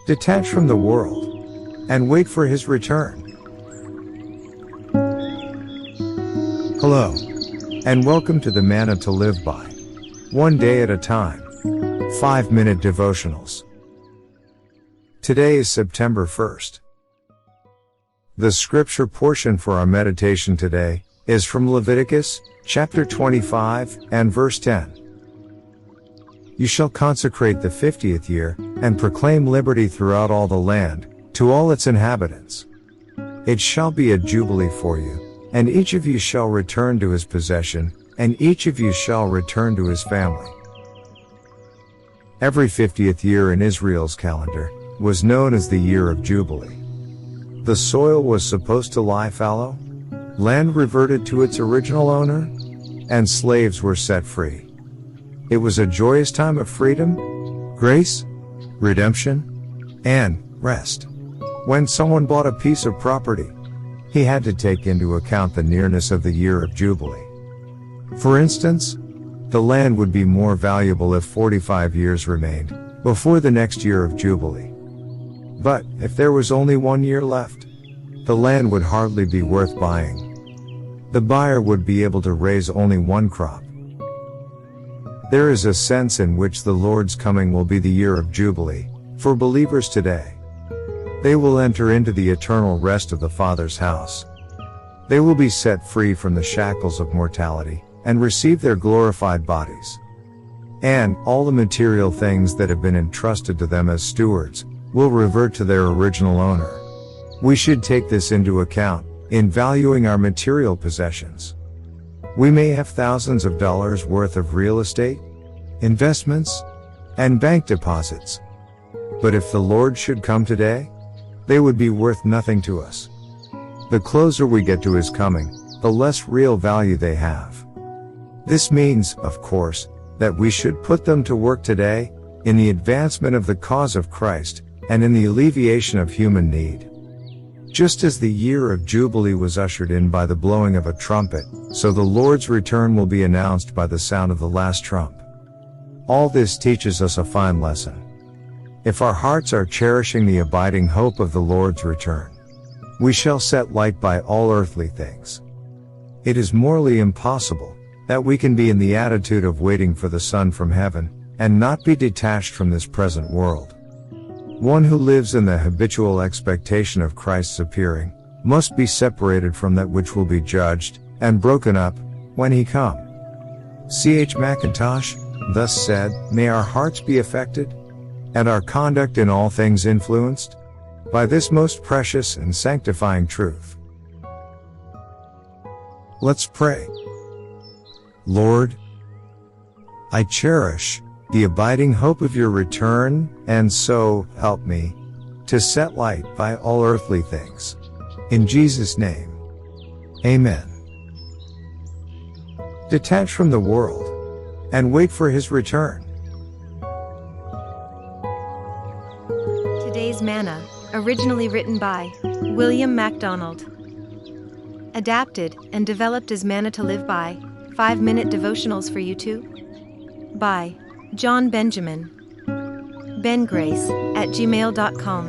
Detach from the world and wait for his return. Hello, and welcome to the Manna-to-live-by. One day at a time. 5-minute devotionals. Today is September 1st. The scripture portion for our meditation today is from Leviticus, chapter 25, and verse 10. You shall consecrate the 50th year, and proclaim liberty throughout all the land, to all its inhabitants. It shall be a jubilee for you, and each of you shall return to his possession, and each of you shall return to his family. Every 50th year in Israel's calendar was known as the year of Jubilee. The soil was supposed to lie fallow, land reverted to its original owner, and slaves were set free. It was a joyous time of freedom, grace, redemption, and rest. When someone bought a piece of property, he had to take into account the nearness of the year of Jubilee. For instance, the land would be more valuable if 45 years remained before the next year of Jubilee. But if there was only 1 year left, the land would hardly be worth buying. The buyer would be able to raise only one crop. There is a sense in which the Lord's coming will be the year of Jubilee for believers today. They will enter into the eternal rest of the Father's house. They will be set free from the shackles of mortality and receive their glorified bodies. And all the material things that have been entrusted to them as stewards will revert to their original owner. We should take this into account in valuing our material possessions. We may have thousands of dollars worth of real estate, investments, and bank deposits. But if the Lord should come today, they would be worth nothing to us. The closer we get to his coming, the less real value they have. This means, of course, that we should put them to work today, in the advancement of the cause of Christ, and in the alleviation of human need. Just as the year of Jubilee was ushered in by the blowing of a trumpet, so the Lord's return will be announced by the sound of the last trump. All this teaches us a fine lesson. If our hearts are cherishing the abiding hope of the Lord's return, we shall set light by all earthly things. It is morally impossible that we can be in the attitude of waiting for the Son from heaven, and not be detached from this present world. One who lives in the habitual expectation of Christ's appearing must be separated from that which will be judged and broken up when he come. C.H. Mackintosh thus said, "May our hearts be affected, and our conduct in all things influenced, by this most precious and sanctifying truth." Let's pray. Lord, I cherish the abiding hope of your return, and so help me to set light by all earthly things. In Jesus' name, amen. Detach from the world and wait for his return. Today's Manna, originally written by William MacDonald. Adapted and developed as Manna-to-live-by, 5-minute devotionals for you too. By John Benjamin. bengrace@gmail.com